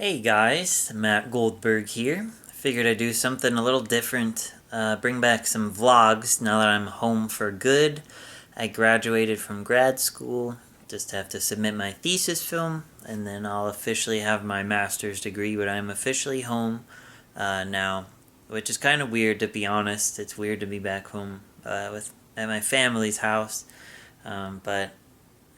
Hey guys, Matt Goldberg here. Figured I'd do something a little different, bring back some vlogs now that I'm home for good. I graduated from grad school, just have to submit my thesis film, and then I'll officially have my master's degree, but I'm officially home now, which is kind of weird to be honest. It's weird to be back home at my family's house, but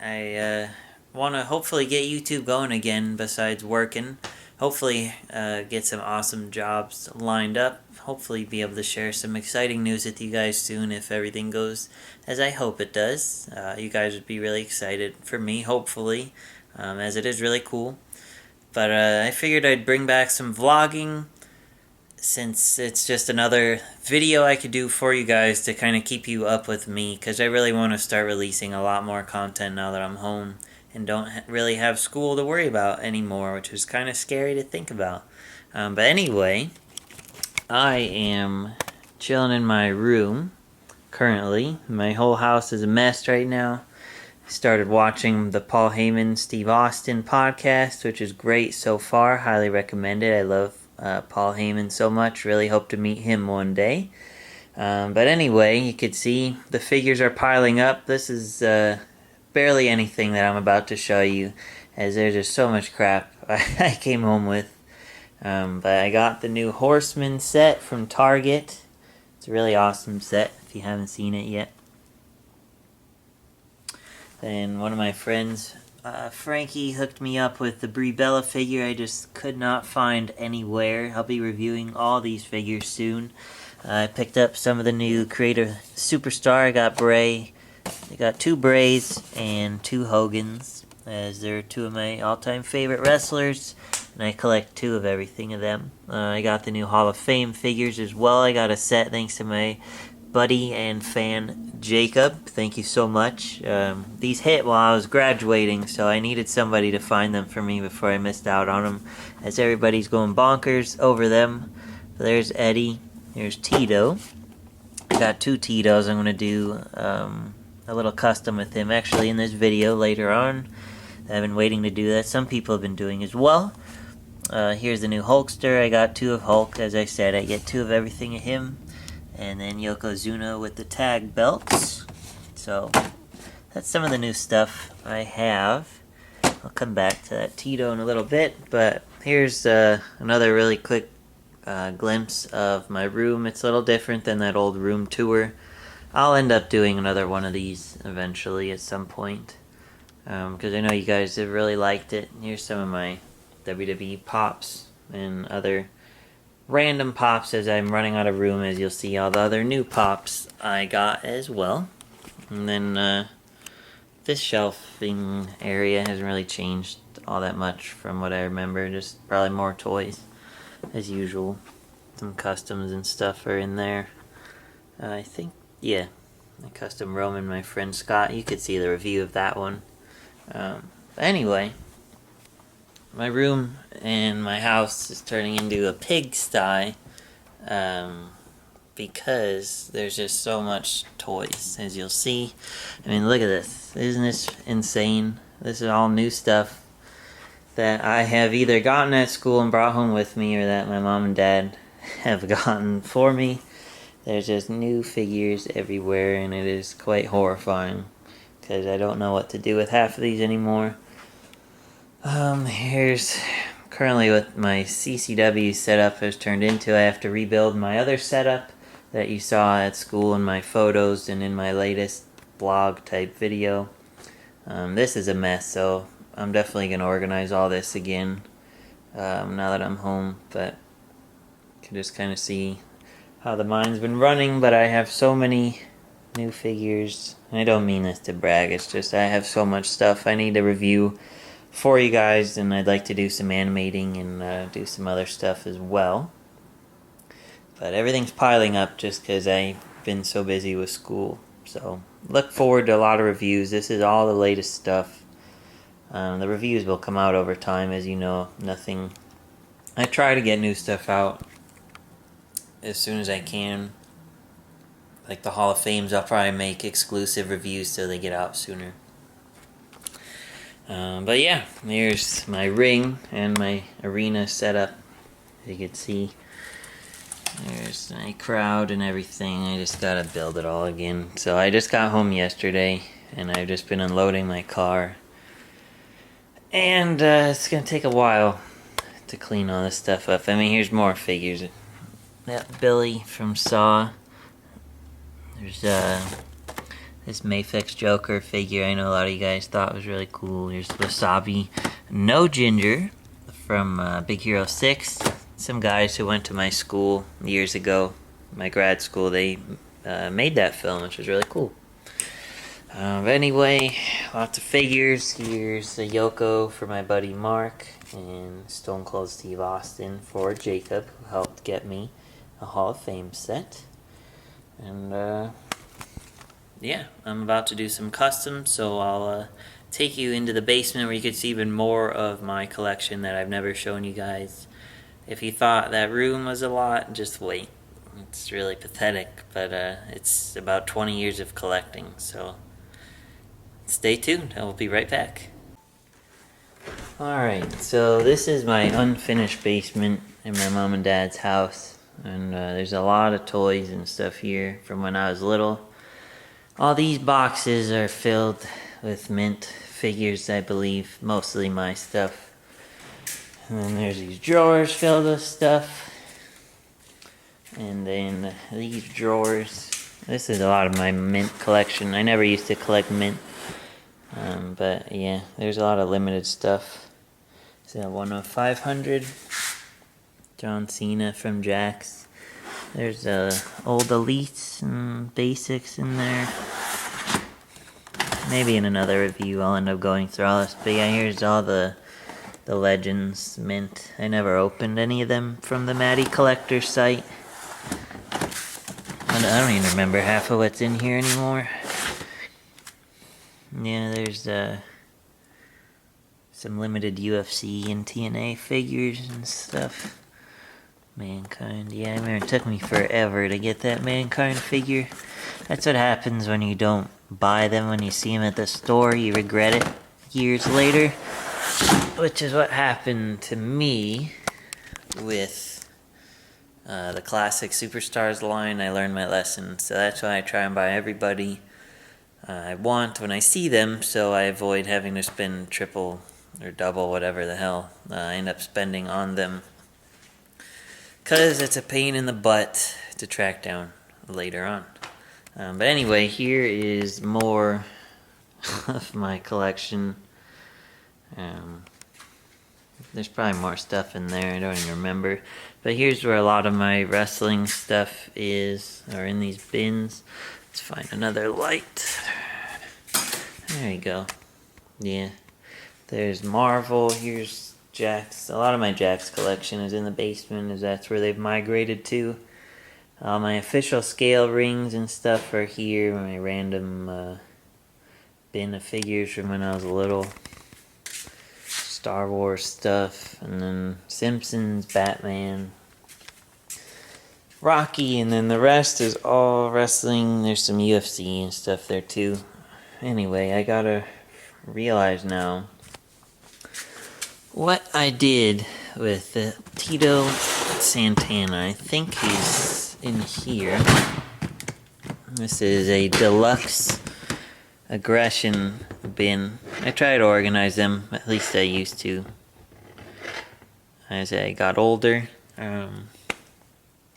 I want to hopefully get YouTube going again besides working. Hopefully get some awesome jobs lined up. Hopefully be able to share some exciting news with you guys soon if everything goes as I hope it does. You guys would be really excited for me, hopefully, as it is really cool. But I figured I'd bring back some vlogging since it's just another video I could do for you guys to kind of keep you up with me, because I really want to start releasing a lot more content now that I'm home and don't really have school to worry about anymore, which is kind of scary to think about. But anyway, I am chilling in my room currently. My whole house is a mess right now. I started watching the Paul Heyman, Steve Austin podcast, which is great so far. Highly recommend it. I love Paul Heyman so much. Really hope to meet him one day. But anyway, you could see the figures are piling up. This is barely anything that I'm about to show you, as there's just so much crap I came home with. But I got the new Horseman set from Target. It's a really awesome set if you haven't seen it yet. Then one of my friends, Frankie, hooked me up with the Brie Bella figure I just could not find anywhere. I'll be reviewing all these figures soon. I picked up some of the new Creator Superstar. I got Bray. I got 2 Brays and 2 Hogans, as they're 2 of my all-time favorite wrestlers, and I collect 2 of everything of them. I got the new Hall of Fame figures as well. I got a set thanks to my buddy and fan Jacob. Thank you so much. These hit while I was graduating, so I needed somebody to find them for me before I missed out on them, as everybody's going bonkers over them. So there's Eddie. There's Tito. I got 2 Titos. I'm going to do a little custom with him actually in this video later on. I've been waiting to do that. Some people have been doing as well. Here's the new Hulkster. I got 2 of Hulk. As I said, I get 2 of everything of him. And then Yokozuna with the tag belts. So that's some of the new stuff I have. I'll come back to that Tito in a little bit. But here's another really quick glimpse of my room. It's a little different than that old room tour. I'll end up doing another one of these eventually at some point, because I know you guys have really liked it. Here's some of my WWE pops and other random pops as I'm running out of room, as you'll see all the other new pops I got as well. And then this shelving area hasn't really changed all that much from what I remember, just probably more toys as usual. Some customs and stuff are in there. I think, yeah, I custom Roman my friend Scott. You could see the review of that one. Anyway, my room and my house is turning into a pigsty because there's just so much toys, as you'll see. I mean, look at this. Isn't this insane? This is all new stuff that I have either gotten at school and brought home with me, or that my mom and dad have gotten for me. There's just new figures everywhere, and it is quite horrifying, because I don't know what to do with half of these anymore. Here's currently what my CCW setup has turned into. I have to rebuild my other setup that you saw at school in my photos and in my latest blog type video. This is a mess, so I'm definitely going to organize all this again now that I'm home, but you can just kind of see how the mind's been running. But I have so many new figures. I don't mean this to brag, it's just I have so much stuff I need to review for you guys, and I'd like to do some animating and do some other stuff as well. But everything's piling up just because I've been so busy with school. So look forward to a lot of reviews. This is all the latest stuff. The reviews will come out over time, as you know. I try to get new stuff out as soon as I can. Like the Hall of Fames, I'll probably make exclusive reviews so they get out sooner. But yeah, here's my ring and my arena setup. As you can see, there's my crowd and everything. I just gotta build it all again. So I just got home yesterday, and I've just been unloading my car. And it's gonna take a while to clean all this stuff up. I mean, here's more figures. That Billy from Saw. There's this Mafex Joker figure I know a lot of you guys thought was really cool. Here's Wasabi No Ginger from Big Hero 6. Some guys who went to my school years ago, my grad school, they made that film, which was really cool. But anyway, lots of figures. Here's a Yoko for my buddy Mark, and Stone Cold Steve Austin for Jacob, who helped get me a Hall of Fame set. And yeah, I'm about to do some custom, so I'll take you into the basement where you can see even more of my collection that I've never shown you guys. If you thought that room was a lot, just wait. It's really pathetic, but it's about 20 years of collecting, so stay tuned. I will be right back. Alright, so this is my unfinished basement in my mom and dad's house, and there's a lot of toys and stuff here from when I was little. All these boxes are filled with mint figures, I believe, mostly my stuff. And then there's these drawers filled with stuff. And then these drawers. This is a lot of my mint collection. I never used to collect mint. But yeah, there's a lot of limited stuff. So one of 500. John Cena from Jax. There's old elites and basics in there. Maybe in another review I'll end up going through all this. But yeah, here's all the Legends mint. I never opened any of them from the Matty Collector site. I don't even remember half of what's in here anymore. Yeah, there's some limited UFC and TNA figures and stuff. Mankind. Yeah, I remember it took me forever to get that Mankind figure. That's what happens when you don't buy them when you see them at the store. You regret it years later. Which is what happened to me with the classic Superstars line. I learned my lesson. So that's why I try and buy everybody I want when I see them, so I avoid having to spend triple or double, whatever the hell I end up spending on them. Because it's a pain in the butt to track down later on. But anyway, here is more of my collection. There's probably more stuff in there, I don't even remember. But here's where a lot of my wrestling stuff is, or in these bins. Let's find another light. There you go. Yeah. There's Marvel, here's Jax. A lot of my Jax collection is in the basement, as that's where they've migrated to. My official scale rings and stuff are here. My random bin of figures from when I was little. Star Wars stuff. And then Simpsons, Batman, Rocky. And then the rest is all wrestling. There's some UFC and stuff there too. Anyway, I gotta realize now what I did with Tito Santana. I think he's in here. This is a deluxe aggression bin. I try to organize them, at least I used to. As I got older,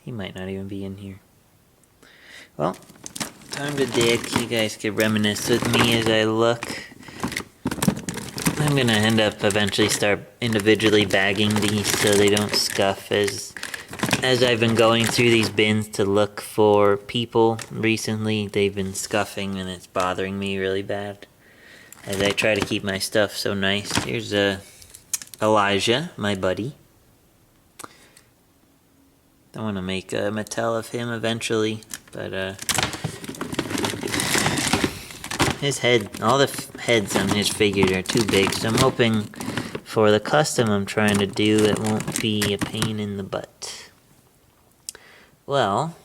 he might not even be in here. Well, time to dig. You guys can reminisce with me as I look. I'm gonna end up eventually start individually bagging these so they don't scuff as I've been going through these bins to look for people recently. They've been scuffing and it's bothering me really bad as I try to keep my stuff so nice. Here's Elijah, my buddy. I want to make a Mattel of him eventually, but his head, all the heads on his figures are too big, so I'm hoping for the custom I'm trying to do it won't be a pain in the butt. Well,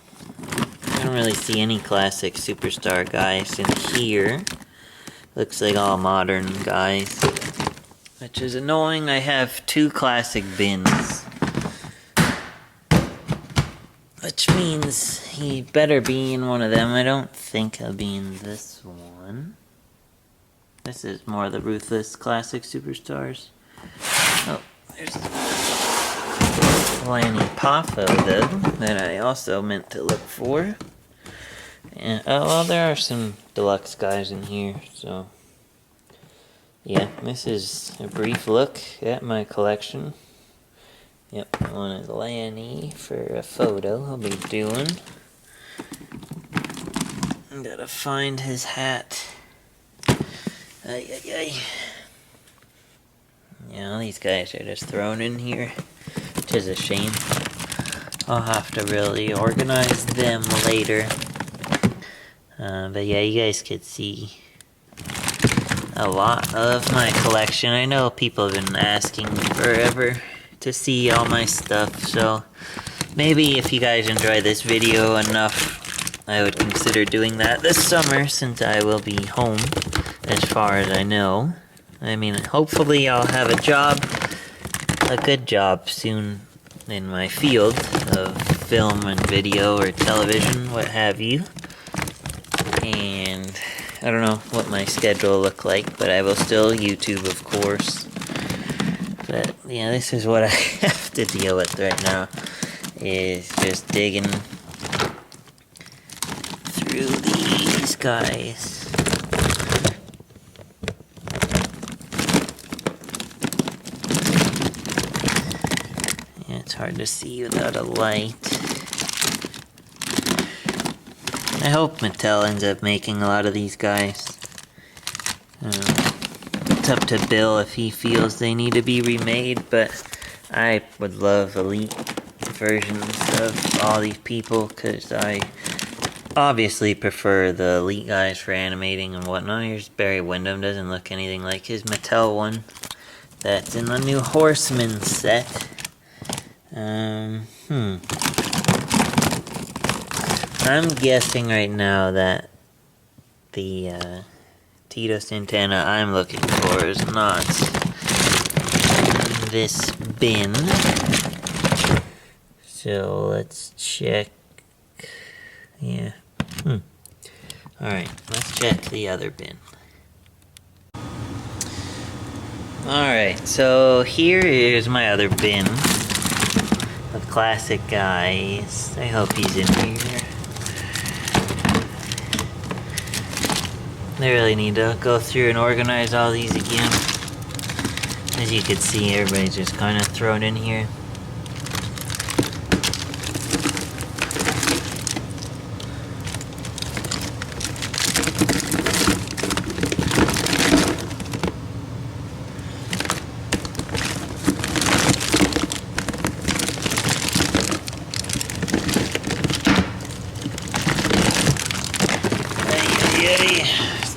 I don't really see any classic superstar guys in here. Looks like all modern guys. which is annoying. I have 2 classic bins, which means he better be in one of them. I don't think he'll be in this one. This is more the Ruthless Classic Superstars. Oh, there's Lanny Poffo, though, that I also meant to look for. And, oh, well, there are some deluxe guys in here, so... yeah, this is a brief look at my collection. Yep, I wanted Lanny for a photo I'll be doing. Gotta find his hat. Ay, ay, ay. Yeah, all these guys are just thrown in here, which is a shame. I'll have to really organize them later. But yeah, you guys could see a lot of my collection. I know people have been asking forever to see all my stuff, so maybe if you guys enjoy this video enough, I would consider doing that this summer, since I will be home, as far as I know. I mean, hopefully I'll have a job, a good job soon in my field of film and video or television, what have you. And I don't know what my schedule will look like, but I will still YouTube, of course. But yeah, this is what I have to deal with right now, is just digging through these guys. Yeah, it's hard to see without a light. I hope Mattel ends up making a lot of these guys. It's up to Bill if he feels they need to be remade, but I would love Elite versions of all these people, because I obviously prefer the Elite guys for animating and whatnot. Here's Barry Windham, doesn't look anything like his Mattel one. That's in the new Horseman set. I'm guessing right now that the Tito Santana I'm looking for is not in this bin. So let's check. Yeah. Alright, let's check the other bin. Alright, so here is my other bin of classic guys. I hope he's in here. I really need to go through and organize all these again. As you can see, everybody's just kind of thrown in here.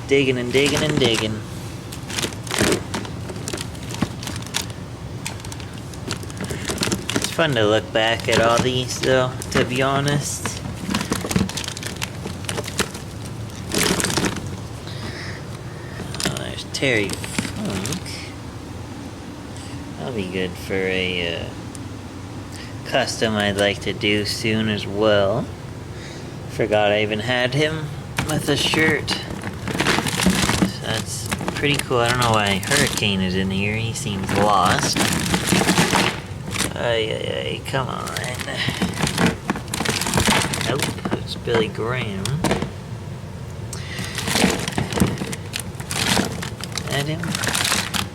Digging and digging and digging. It's fun to look back at all these, though, to be honest. Oh, there's Terry Funk. That'll be good for a custom I'd like to do soon as well. Forgot I even had him with a shirt. That's pretty cool. I don't know why Hurricane is in here. He seems lost. Ay, come on. Nope, it's Billy Graham. That him?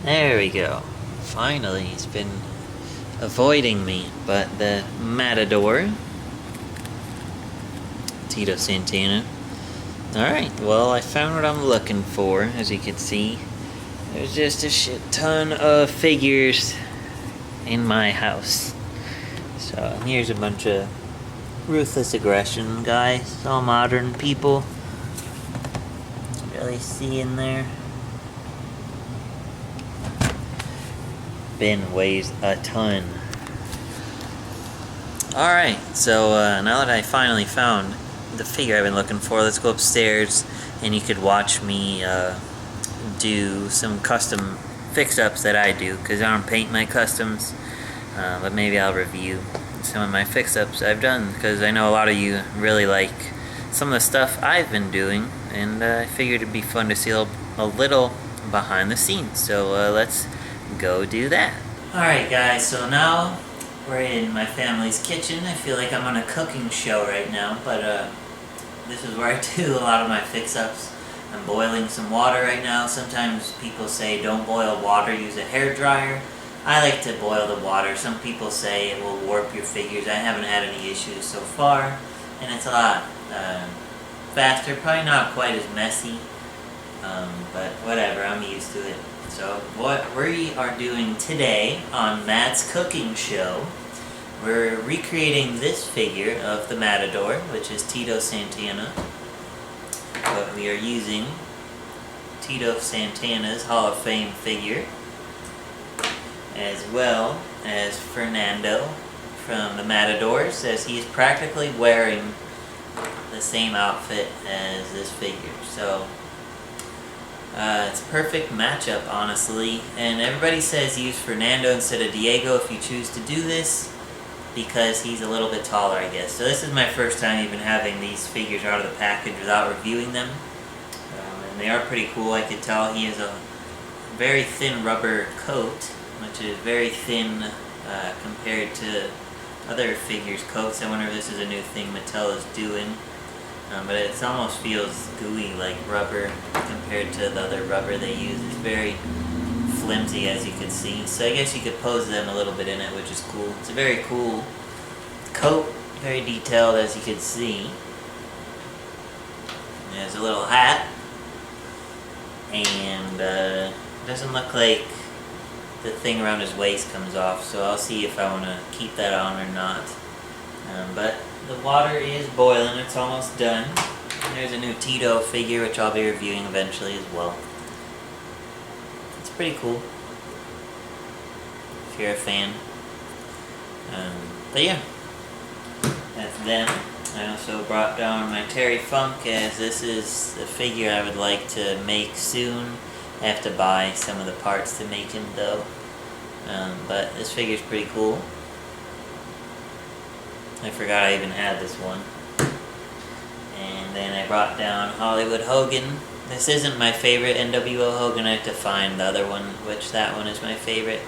There we go. Finally, he's been avoiding me. But the Matador, Tito Santana. Alright, well, I found what I'm looking for. As you can see, there's just a shit ton of figures in my house. So here's a bunch of Ruthless Aggression guys, all modern people. You can really see in there. Bin weighs a ton. Alright, so now that I finally found the figure I've been looking for, let's go upstairs and you could watch me do some custom fix-ups that I do, because I don't paint my customs. But maybe I'll review some of my fix-ups I've done, because I know a lot of you really like some of the stuff I've been doing, and I figured it'd be fun to see a little behind the scenes. So let's go do that. Alright guys, so now we're in my family's kitchen. I feel like I'm on a cooking show right now, but this is where I do a lot of my fix-ups. I'm boiling some water right now. Sometimes people say don't boil water, use a hair dryer. I like to boil the water. Some people say it will warp your figures. I haven't had any issues so far, and it's a lot faster, probably not quite as messy, but whatever, I'm used to it. So what we are doing today on Matt's cooking show, we're recreating this figure of the Matador, which is Tito Santana. But we are using Tito Santana's Hall of Fame figure, as well as Fernando from the Matadors, as he's practically wearing the same outfit as this figure. So it's a perfect matchup, honestly. And everybody says use Fernando instead of Diego if you choose to do this, because he's a little bit taller, I guess. So this is my first time even having these figures out of the package without reviewing them. And they are pretty cool. I could tell he has a very thin rubber coat, which is very thin compared to other figures' coats. I wonder if this is a new thing Mattel is doing. But it almost feels gooey like rubber compared to the other rubber they use. It's very flimsy, as you can see. So I guess you could pose them a little bit in it, which is cool. It's a very cool coat, very detailed, as you can see. There's a little hat, and doesn't look like the thing around his waist comes off, so I'll see if I want to keep that on or not. But the water is boiling, it's almost done. And there's a new Tito figure, which I'll be reviewing eventually as well. It's pretty cool, if you're a fan. But yeah, that's them. I also brought down my Terry Funk, as this is a figure I would like to make soon. I have to buy some of the parts to make him though. But this figure's pretty cool. I forgot I even had this one. And then I brought down Hollywood Hogan. This isn't my favorite NWO Hogan. I have to find the other one, which that one is my favorite.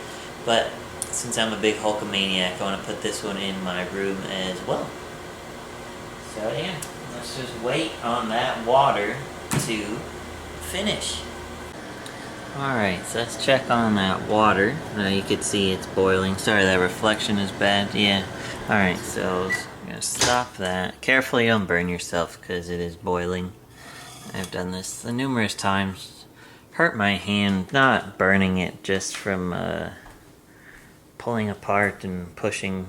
But since I'm a big Hulkamaniac, I want to put this one in my room as well. So yeah, let's just wait on that water to finish. Alright, so let's check on that water. You can see it's boiling. Sorry, that reflection is bad. Yeah. Alright, so I'm going to stop that. Carefully don't burn yourself, because it is boiling. I've done this numerous times. Hurt my hand, not burning it, just from pulling apart and pushing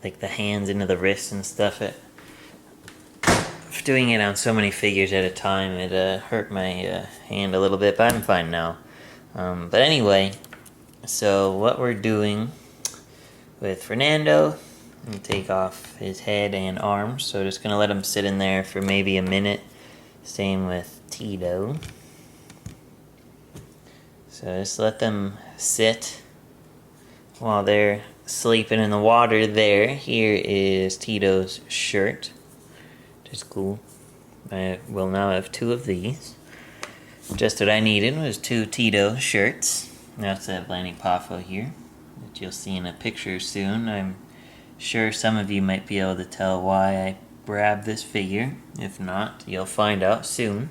like the hands into the wrists and stuff. Doing it on so many figures at a time, it hurt my hand a little bit, but I'm fine now. But anyway, so what we're doing with Fernando, I'm going to take off his head and arms, so just going to let him sit in there for maybe a minute. Same with Tito. So just let them sit while they're sleeping in the water there. Here is Tito's shirt. It's cool. I will now have 2 of these. Just what I needed was 2 Tito shirts. I also have Lanny Poffo here, which you'll see in a picture soon. I'm sure some of you might be able to tell why I grabbed this figure. If not, you'll find out soon.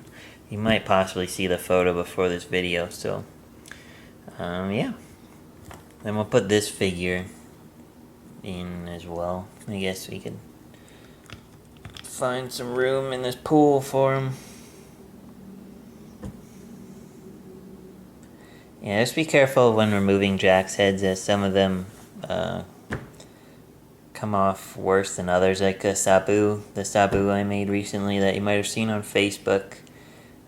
You might possibly see the photo before this video, so yeah. Then we'll put this figure in as well. I guess we could find some room in this pool for him. Yeah, just be careful when removing Jack's heads, as some of them come off worse than others, like the Sabu I made recently that you might have seen on Facebook.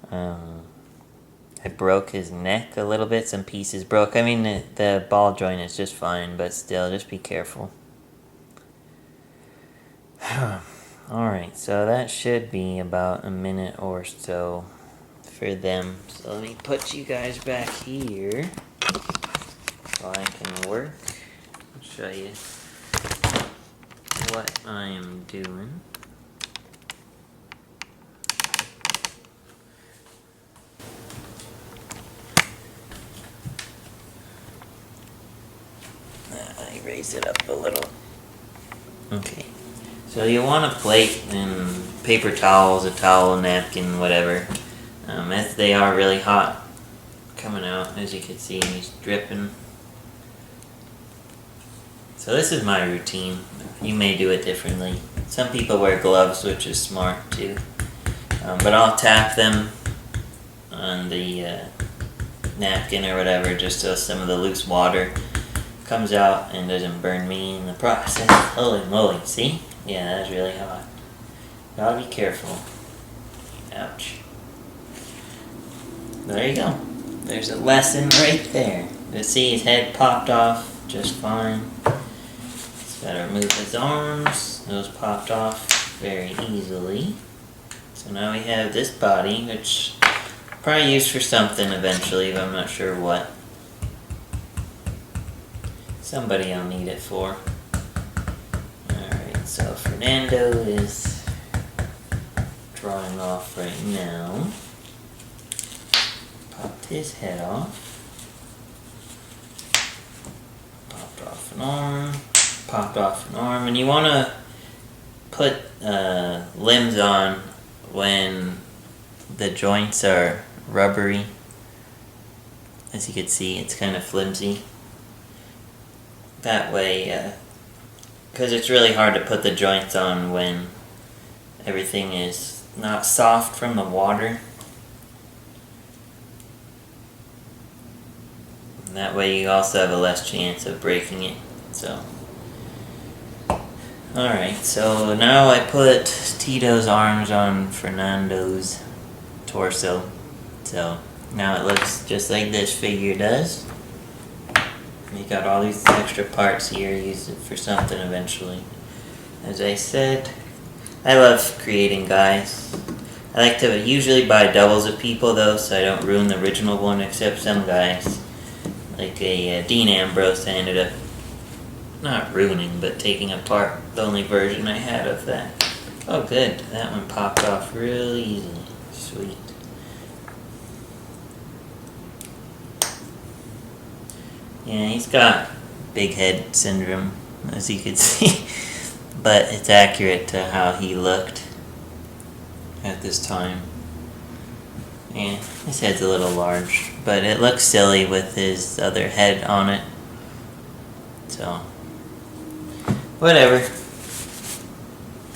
I broke his neck a little bit, some pieces broke. I mean, the ball joint is just fine, but still, just be careful. Alright, so that should be about a minute or so for them. So let me put you guys back here. so I can work. I'll show you what I am doing. I raised it up a little. Okay. So you want a plate and paper towels, a towel, a napkin, whatever. As they are really hot coming out, as you can see, he's dripping. So this is my routine. You may do it differently. Some people wear gloves, which is smart too. But I'll tap them on the napkin or whatever, just so some of the loose water comes out and doesn't burn me in the process. Holy moly, see? Yeah, that was really hot. Gotta be careful. Ouch. There you go. There's a lesson right there. You see his head popped off just fine. Just gotta remove his arms. Those popped off very easily. So now we have this body, which I'll probably use for something eventually, but I'm not sure what. Somebody I'll need it for. Alright, so Fernando is drawing off right now. Popped his head off. Popped off an arm. Popped off an arm. And you want to put limbs on when the joints are rubbery. As you can see, it's kind of flimsy. That way, because it's really hard to put the joints on when everything is not soft from the water. And that way you also have a less chance of breaking it. So, alright, so now I put Tito's arms on Fernando's torso. So now it looks just like this figure does. You got all these extra parts here, use it for something eventually. As I said, I love creating guys. I like to usually buy doubles of people though, so I don't ruin the original one, except some guys. Like a Dean Ambrose, I ended up not ruining, but taking apart the only version I had of that. Oh good, that one popped off really easily. Sweet. Yeah, he's got big head syndrome, as you can see, but it's accurate to how he looked at this time. Yeah, his head's a little large, but it looks silly with his other head on it. So, whatever.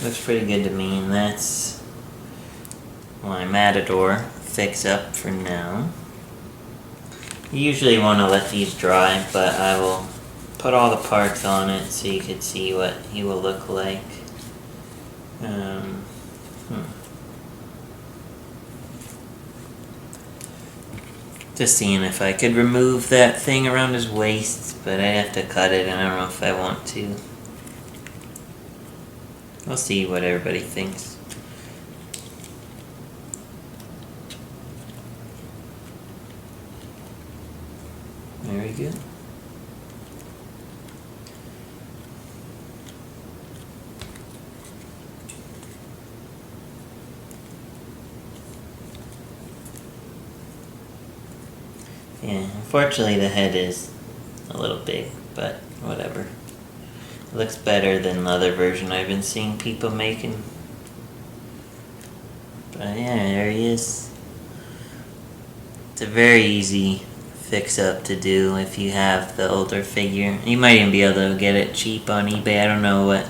Looks pretty good to me, and that's my Matador fix-up for now. You usually want to let these dry, but I will put all the parts on it so you can see what he will look like. Just seeing if I could remove that thing around his waist, but I have to cut it and I don't know if I want to. We'll see what everybody thinks. Very good. Yeah, unfortunately the head is a little big, but whatever. It looks better than the other version I've been seeing people making. But yeah, there he is. It's a very easy fix-up to do if you have the older figure. You might even be able to get it cheap on eBay. I don't know what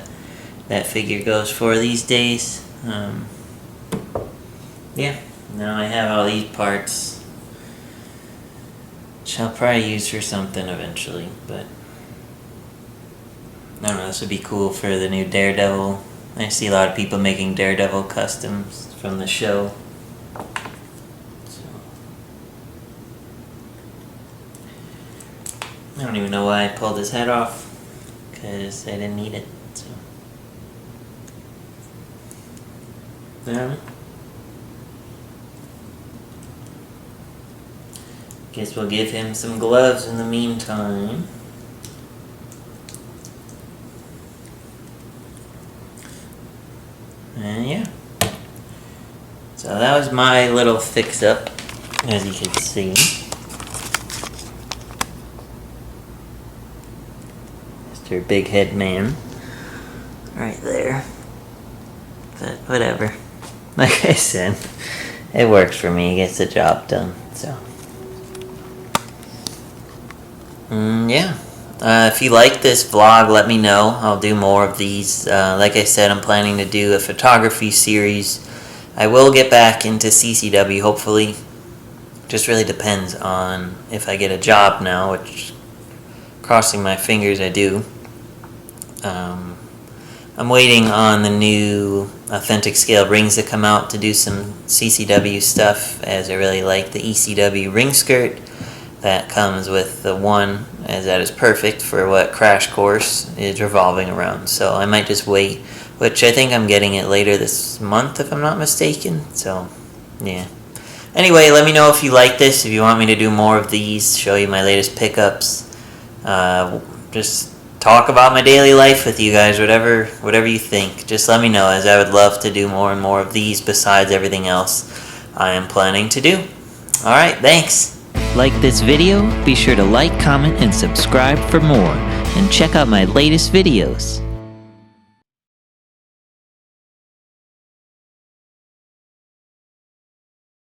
that figure goes for these days. Yeah, now I have all these parts, which I'll probably use for something eventually, but I don't know, this would be cool for the new Daredevil. I see a lot of people making Daredevil customs from the show. I don't even know why I pulled his head off, because I didn't need it. So. Guess we'll give him some gloves in the meantime. And yeah. So that was my little fix-up, as you can see. Mr. Big Head Man. Right there. But whatever. Like I said, it works for me. It gets the job done. So. Yeah. If you like this vlog, let me know. I'll do more of these. Like I said, I'm planning to do a photography series. I will get back into CCW, hopefully. Just really depends on if I get a job now, which, crossing my fingers, I do. I'm waiting on the new Authentic Scale rings to come out to do some CCW stuff, as I really like the ECW ring skirt. That comes with the one, as that is perfect for what Crash Course is revolving around. So I might just wait, which I think I'm getting it later this month if I'm not mistaken. So, yeah. Anyway, let me know if you like this, if you want me to do more of these, show you my latest pickups. Just talk about my daily life with you guys, whatever you think. Just let me know, as I would love to do more and more of these besides everything else I am planning to do. Alright, thanks. Like this video, be sure to like, comment, and subscribe for more, and check out my latest videos.